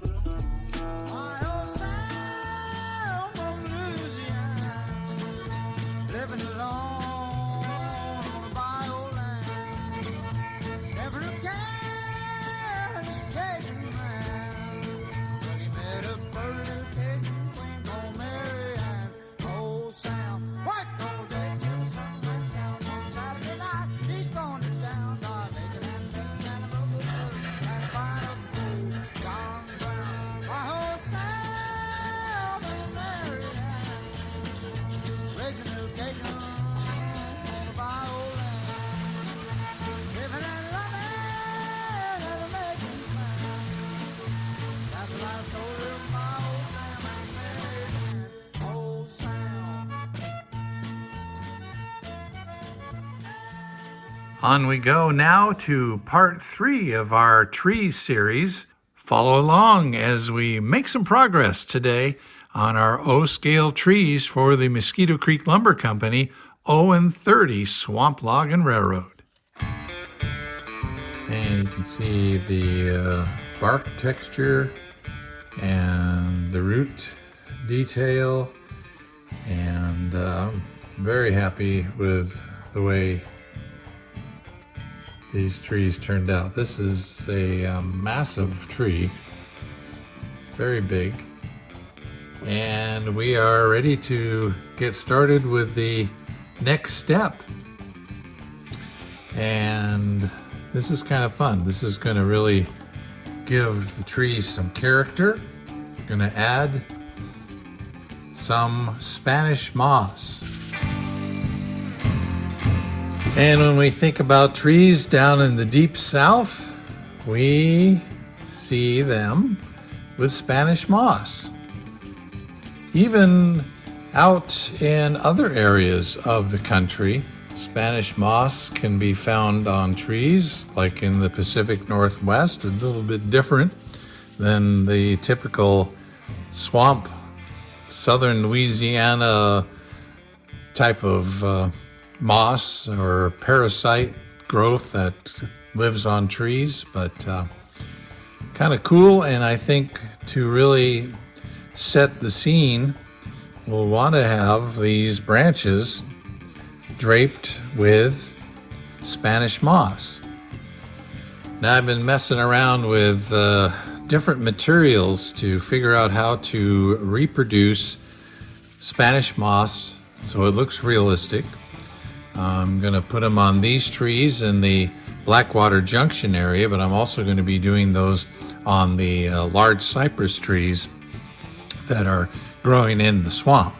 My old sound from Louisiana, living alone on a bioland. Never again is Cajun man, but he met a pretty little Cajun queen called Mary Ann. Old Sam worked all day till the sun went down on Saturday night. He's going to town, making and making and a boogie and a fine up fool, John Brown. My whole Sam and Mary Ann, raising little Cajuns on the bioland, living and loving and a making man. That's what I told him, my old Sam and Mary Ann, old Sam. On we go now to part 3 of our tree series. Follow along as we make some progress today on our O-scale trees for the Mosquito Creek Lumber Company On30 Swamp Log and Railroad. And you can see the bark texture and the root detail, and I'm very happy with the way these trees turned out. This is a massive tree, very big, and we are ready to get started with the next step. And this is kind of fun. This is going to really give the tree some character. Going to add some Spanish moss. And when we think about trees down in the deep south, we see them with Spanish moss. Even out in other areas of the country, Spanish moss can be found on trees, like in the Pacific Northwest, a little bit different than the typical swamp, southern Louisiana type of moss or parasite growth that lives on trees, but kind of cool. And I think to really set the scene, we'll want to have these branches draped with Spanish moss. Now I've been messing around with different materials to figure out how to reproduce Spanish moss so it looks realistic. I'm going to put them on these trees in the Blackwater Junction area, but I'm also going to be doing those on the large cypress trees that are growing in the swamp.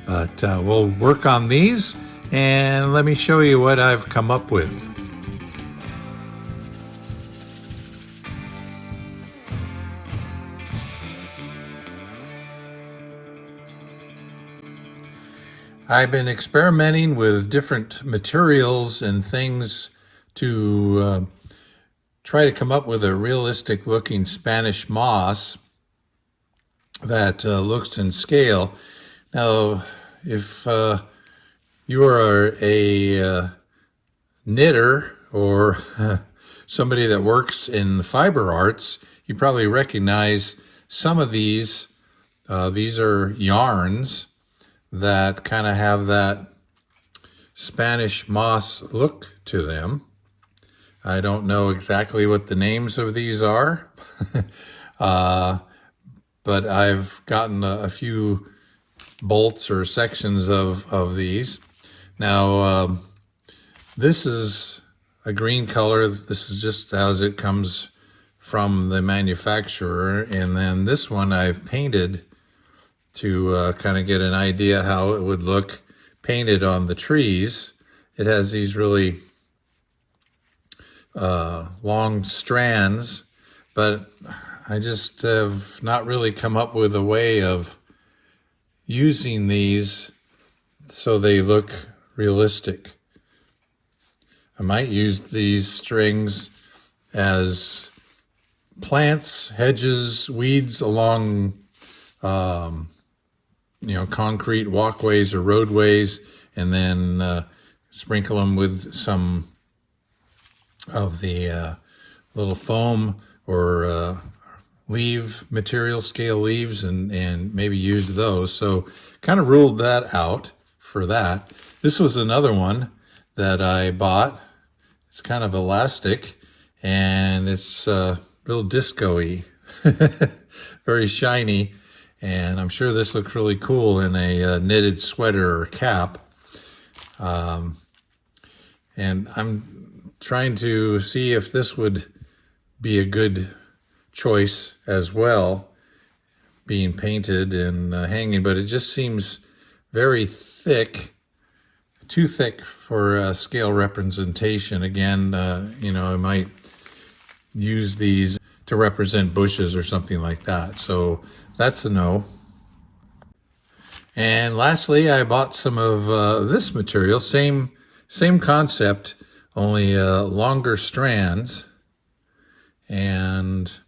But we'll work on these, and let me show you what I've come up with. I've been experimenting with different materials and things to try to come up with a realistic looking Spanish moss that looks in scale. Now, if you are a knitter or somebody that works in fiber arts, you probably recognize some of these. These are yarns that kind of have that Spanish moss look to them. I don't know exactly what the names of these are, but I've gotten a few bolts or sections of these. Now, this is a green color. This is just as it comes from the manufacturer. And then this one I've painted to kind of get an idea how it would look painted on the trees. It has these really long strands, but I just have not really come up with a way of using these so they look realistic. I might use these strings as plants, hedges, weeds along concrete walkways or roadways, and then sprinkle them with some of the little foam or leaf material, scale leaves, and maybe use those. So kind of ruled that out for that. This was another one that I bought. It's kind of elastic and it's real disco-y, very shiny. And I'm sure this looks really cool in a knitted sweater or cap. And I'm trying to see if this would be a good choice as well, being painted and hanging, but it just seems very thick, too thick for scale representation. Again, I might use these to represent bushes or something like that. So that's a no. And lastly, I bought some of this material, same concept, only longer strands. And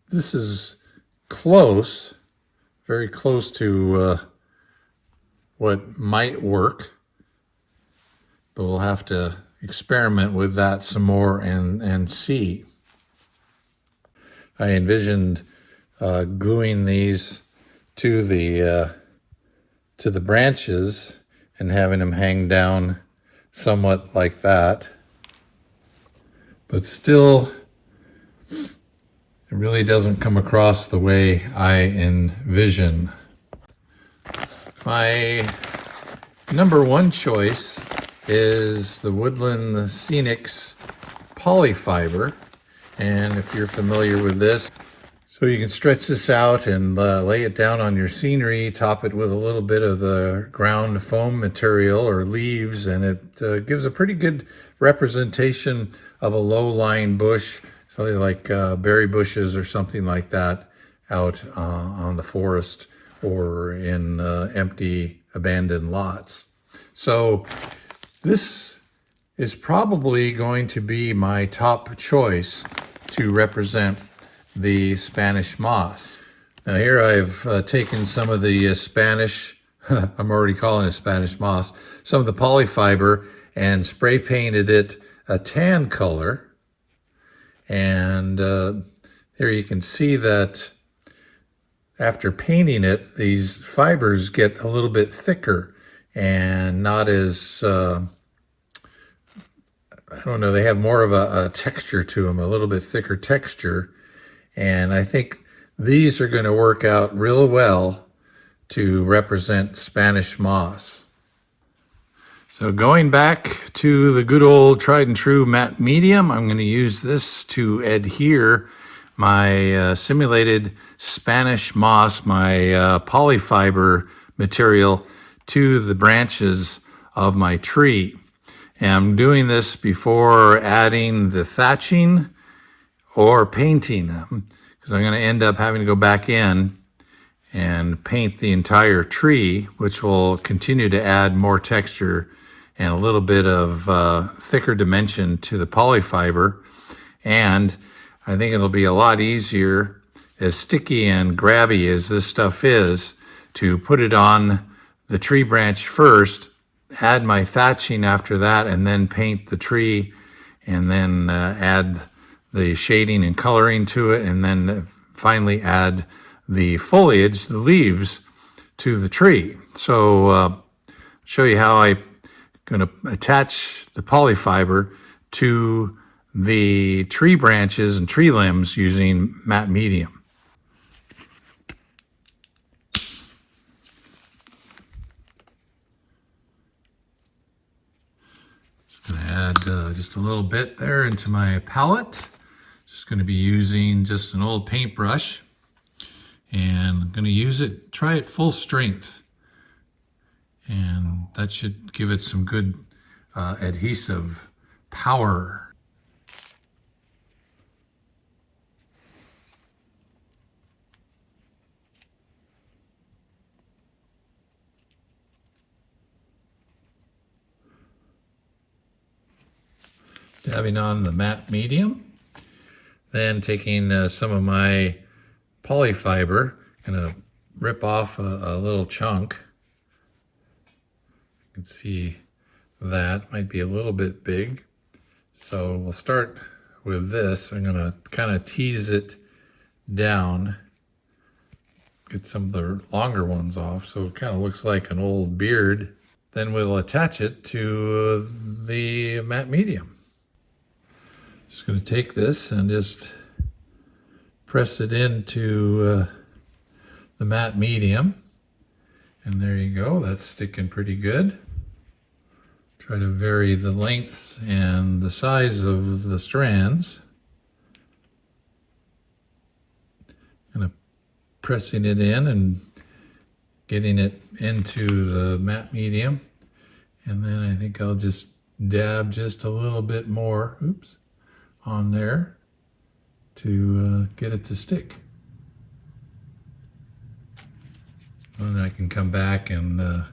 this is close, very close to what might work, but we'll have to experiment with that some more and see. I envisioned gluing these to the branches and having them hang down somewhat like that, but still it really doesn't come across the way I envision. My number one choice is the Woodland Scenics polyfiber, and if you're familiar with this, so you can stretch this out and lay it down on your scenery, top it with a little bit of the ground foam material or leaves, and it gives a pretty good representation of a low-lying bush, something like berry bushes or something like that out on the forest or in empty abandoned lots. So this is probably going to be my top choice to represent the Spanish moss. Now here I've taken some of the Spanish, I'm already calling it Spanish moss, some of the polyfiber and spray painted it a tan color. And here you can see that after painting it, these fibers get a little bit thicker and not as, I don't know, they have more of a texture to them, a little bit thicker texture. And I think these are going to work out real well to represent Spanish moss. So going back to the good old tried and true matte medium, I'm going to use this to adhere my simulated Spanish moss, my polyfiber material, to the branches of my tree. And I'm doing this before adding the thatching or painting them, because I'm going to end up having to go back in and paint the entire tree, which will continue to add more texture and a little bit of thicker dimension to the polyfiber. And I think it'll be a lot easier, as sticky and grabby as this stuff is, to put it on the tree branch first, add my thatching after that, and then paint the tree, and then add the shading and coloring to it, and then finally add the foliage, the leaves, to the tree. So I'll show you how I'm going to attach the polyfiber to the tree branches and tree limbs using matte medium. Just going to add just a little bit there into my palette. Just going to be using just an old paintbrush, and I'm going to use it, try it full strength, and that should give it some good adhesive power. Dabbing on the matte medium. Then taking some of my polyfiber, gonna rip off a little chunk. You can see that might be a little bit big. So we'll start with this. I'm gonna kind of tease it down, get some of the longer ones off, so it kind of looks like an old beard. Then we'll attach it to the matte medium. Just going to take this and just press it into the matte medium. And there you go, that's sticking pretty good. Try to vary the lengths and the size of the strands. Kind of pressing it in and getting it into the matte medium. And then I think I'll just dab just a little bit more, oops, on there to get it to stick. And I can come back and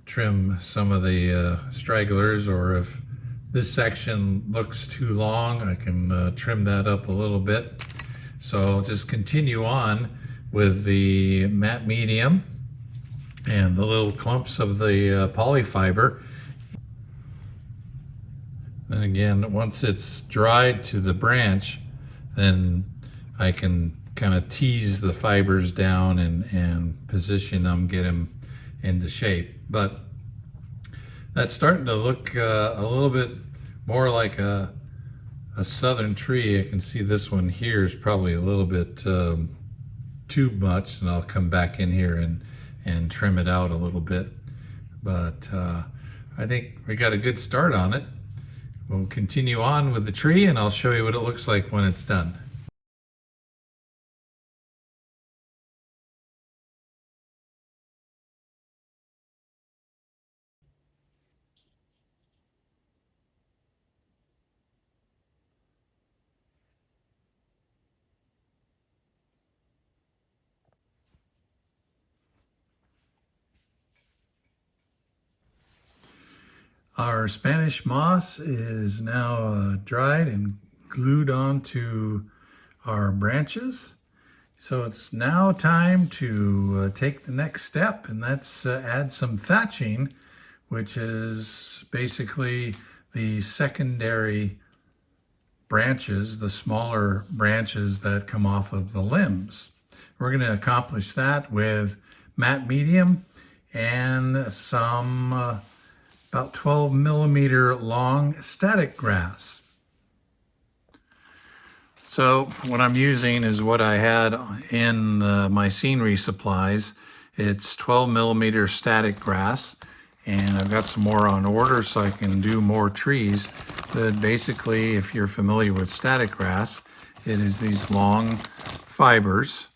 trim some of the stragglers, or if this section looks too long, I can trim that up a little bit. So just continue on with the matte medium and the little clumps of the polyfiber. And again, once it's dried to the branch, then I can kind of tease the fibers down and position them, get them into shape. But that's starting to look a little bit more like a southern tree. I can see this one here is probably a little bit too much, and I'll come back in here and trim it out a little bit. But I think we got a good start on it. We'll continue on with the tree, and I'll show you what it looks like when it's done. Our Spanish moss is now dried and glued onto our branches. So it's now time to take the next step, and that's add some thatching, which is basically the secondary branches, the smaller branches that come off of the limbs. We're going to accomplish that with matte medium and some about 12 millimeter long static grass. So what I'm using is what I had in my scenery supplies. It's 12 millimeter static grass, and I've got some more on order so I can do more trees. But basically, if you're familiar with static grass, it is these long fibers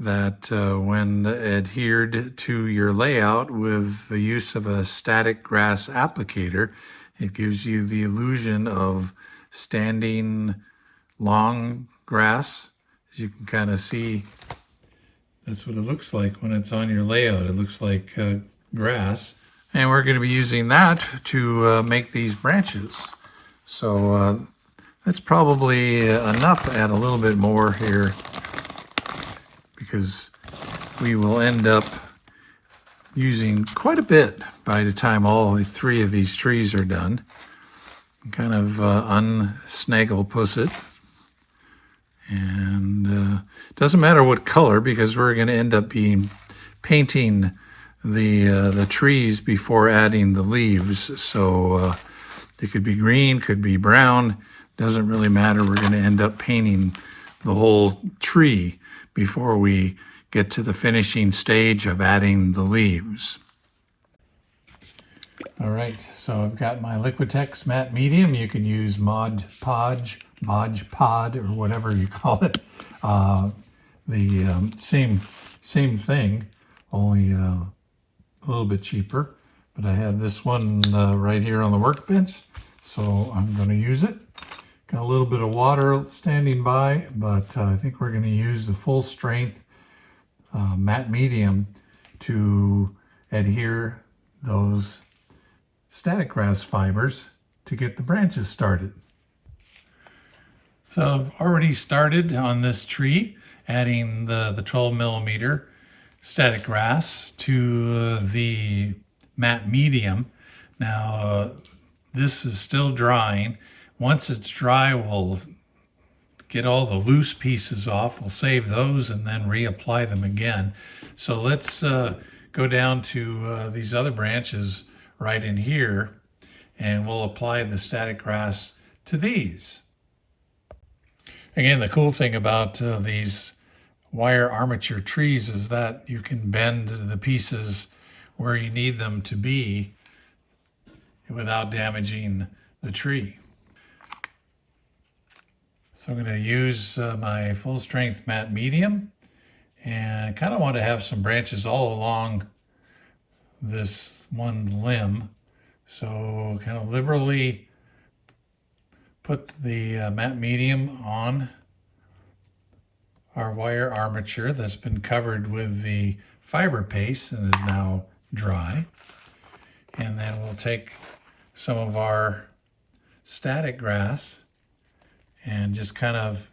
that when adhered to your layout with the use of a static grass applicator, it gives you the illusion of standing long grass. As you can kind of see, that's what it looks like when it's on your layout. It looks like grass. And we're going to be using that to make these branches. So that's probably enough. Add a little bit more here, because we will end up using quite a bit by the time all the three of these trees are done. Kind of unsnaggle puss it. And it doesn't matter what color, because we're going to end up painting the trees before adding the leaves. So it could be green, could be brown, doesn't really matter. We're going to end up painting the whole tree before we get to the finishing stage of adding the leaves. All right, so I've got my Liquitex matte medium. You can use Mod Podge, or whatever you call it. The same thing, only a little bit cheaper. But I have this one right here on the workbench, so I'm going to use it. Got a little bit of water standing by, but I think we're going to use the full strength matte medium to adhere those static grass fibers to get the branches started. So I've already started on this tree, adding the 12 millimeter static grass to the matte medium. Now this is still drying. Once it's dry, we'll get all the loose pieces off. We'll save those and then reapply them again. So let's go down to these other branches right in here, and we'll apply the static grass to these. Again, the cool thing about these wire armature trees is that you can bend the pieces where you need them to be without damaging the tree. So I'm going to use my full strength matte medium, and I kind of want to have some branches all along this one limb. So kind of liberally put the matte medium on our wire armature that's been covered with the fiber paste and is now dry. And then we'll take some of our static grass and just kind of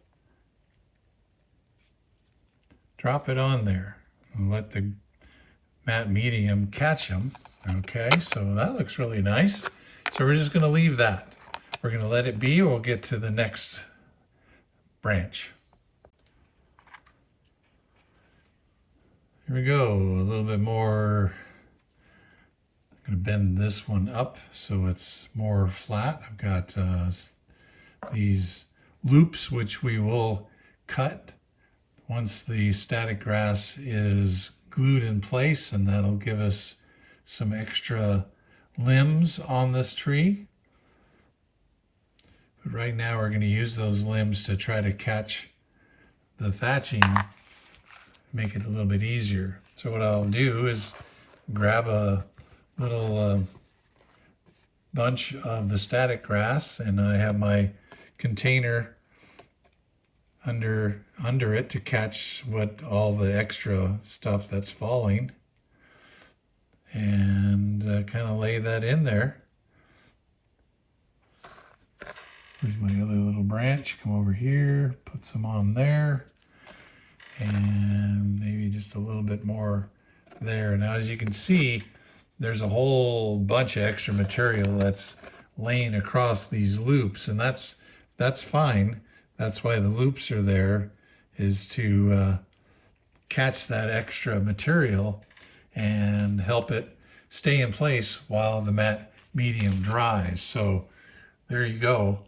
drop it on there and let the matte medium catch them. Okay, so that looks really nice. So we're just going to leave that. We're going to let it be. We'll get to the next branch. Here we go, a little bit more. I'm going to bend this one up so it's more flat. I've got these loops which we will cut once the static grass is glued in place, and that'll give us some extra limbs on this tree. But right now we're going to use those limbs to try to catch the thatching, make it a little bit easier. So what I'll do is grab a little bunch of the static grass, and I have my container under it to catch all the extra stuff that's falling, and kind of lay that in there. Here's my other little branch. Come over here, put some on there, and maybe just a little bit more there. Now, as you can see, there's a whole bunch of extra material that's laying across these loops, and that's fine. That's why the loops are there, is to catch that extra material and help it stay in place while the matte medium dries. So there you go.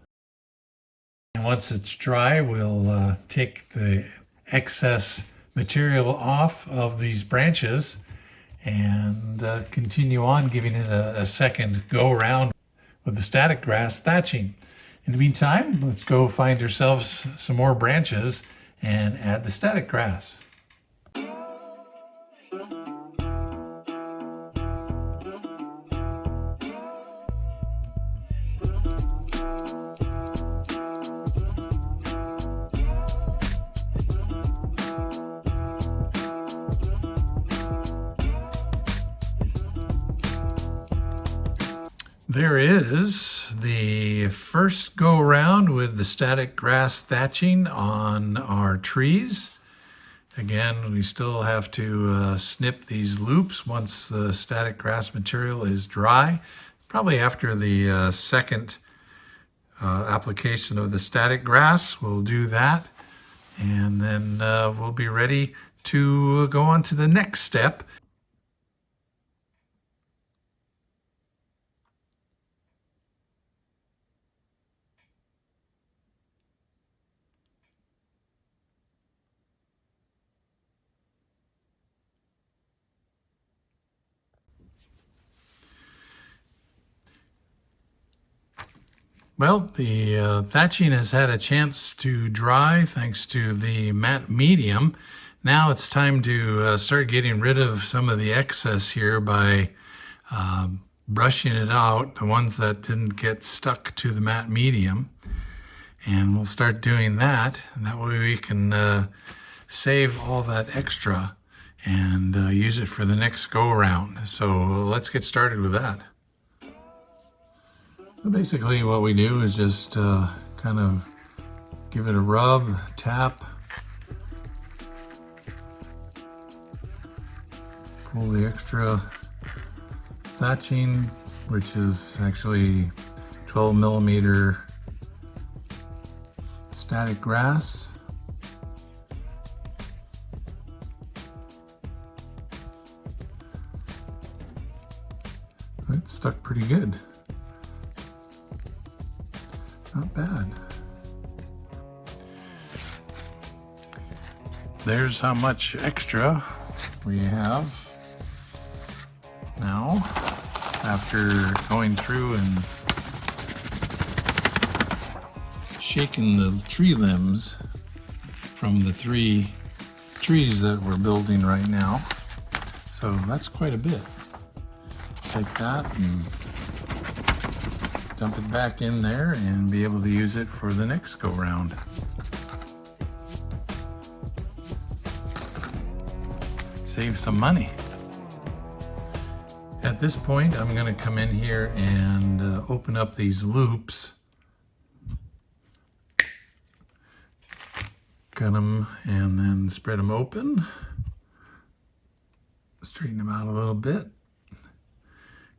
And once it's dry, we'll take the excess material off of these branches and continue on, giving it a second go around with the static grass thatching. In the meantime, let's go find ourselves some more branches and add the static grass. There is the first go around with the static grass thatching on our trees. Again, we still have to snip these loops once the static grass material is dry. Probably after the second application of the static grass, we'll do that. And then we'll be ready to go on to the next step. Well, the thatching has had a chance to dry thanks to the matte medium. Now it's time to start getting rid of some of the excess here by brushing it out, the ones that didn't get stuck to the matte medium. And we'll start doing that, and that way we can save all that extra and use it for the next go around. So let's get started with that. So basically what we do is just kind of give it a rub, tap, pull the extra thatching, which is actually 12 millimeter static grass. It stuck pretty good. Not bad. There's how much extra we have now after going through and shaking the tree limbs from the 3 trees that we're building right now. So that's quite a bit. Take that and dump it back in there and be able to use it for the next go round. Save some money. At this point, I'm going to come in here and open up these loops. Cut them and then spread them open. Straighten them out a little bit.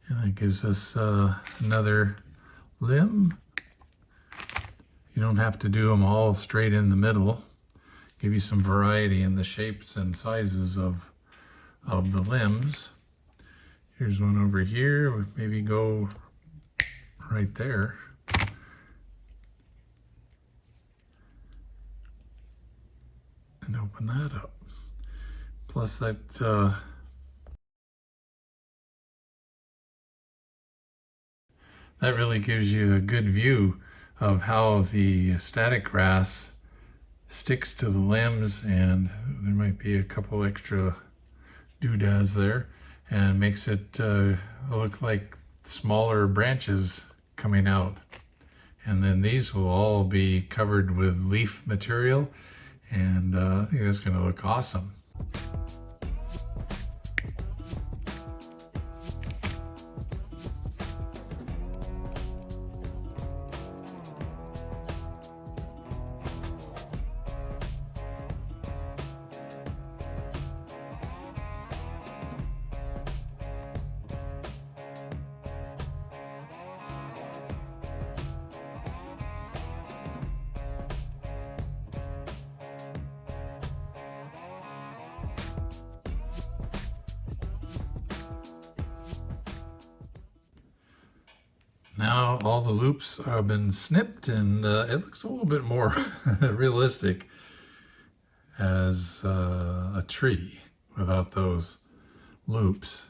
And that gives us another limb. You don't have to do them all straight in the middle. Give you some variety in the shapes and sizes of the limbs. Here's one over here. Maybe go right there. And open that up. Plus that that really gives you a good view of how the static grass sticks to the limbs, and there might be a couple extra doodads there, and makes it look like smaller branches coming out. And then these will all be covered with leaf material, and I think that's going to look awesome. Now all the loops have been snipped, and it looks a little bit more realistic as a tree without those loops.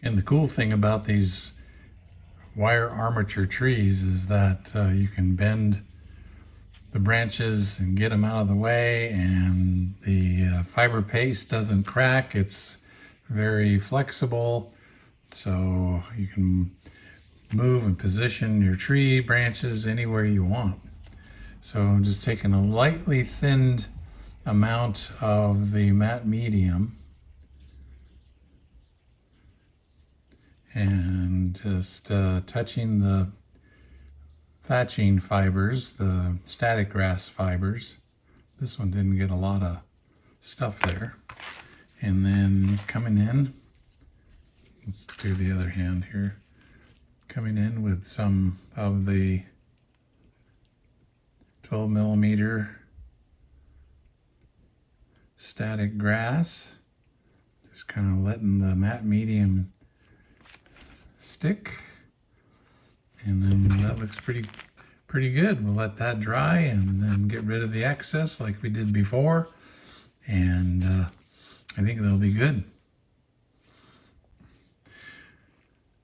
And the cool thing about these wire armature trees is that you can bend the branches and get them out of the way, and the fiber paste doesn't crack. It's very flexible, so you can move and position your tree branches anywhere you want. So I'm just taking a lightly thinned amount of the matte medium and just touching the thatching fibers, the static grass fibers. This one didn't get a lot of stuff there. And then coming in, let's do the other hand here, coming in with some of the 12 millimeter static grass. Just kind of letting the matte medium stick. And then that looks pretty good. We'll let that dry and then get rid of the excess like we did before. And I think they'll be good.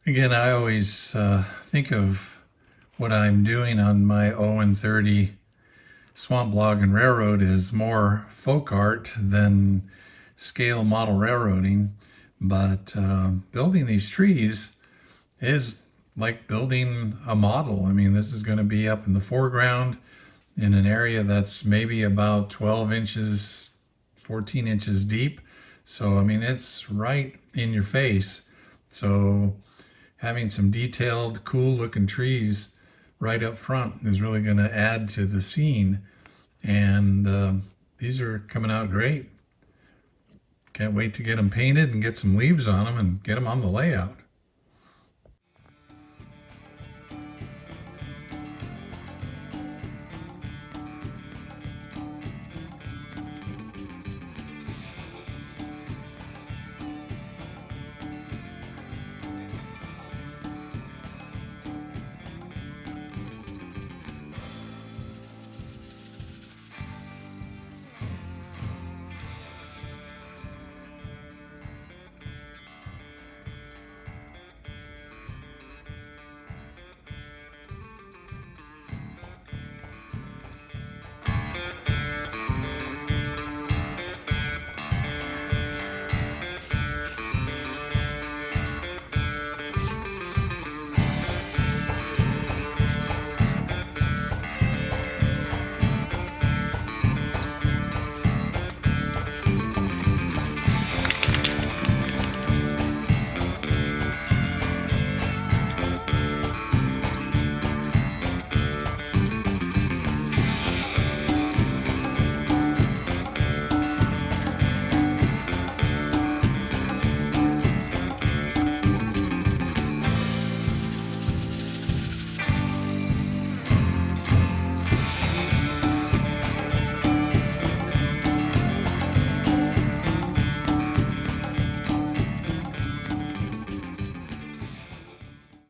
Again, I always think of what I'm doing on my On30 Swamp Log and Railroad is more folk art than scale model railroading. But building these trees is like building a model. I mean, this is going to be up in the foreground in an area that's maybe about 12 inches, 14 inches deep. So, I mean, it's right in your face. So having some detailed, cool looking trees right up front is really going to add to the scene. And these are coming out great. Can't wait to get them painted and get some leaves on them and get them on the layout.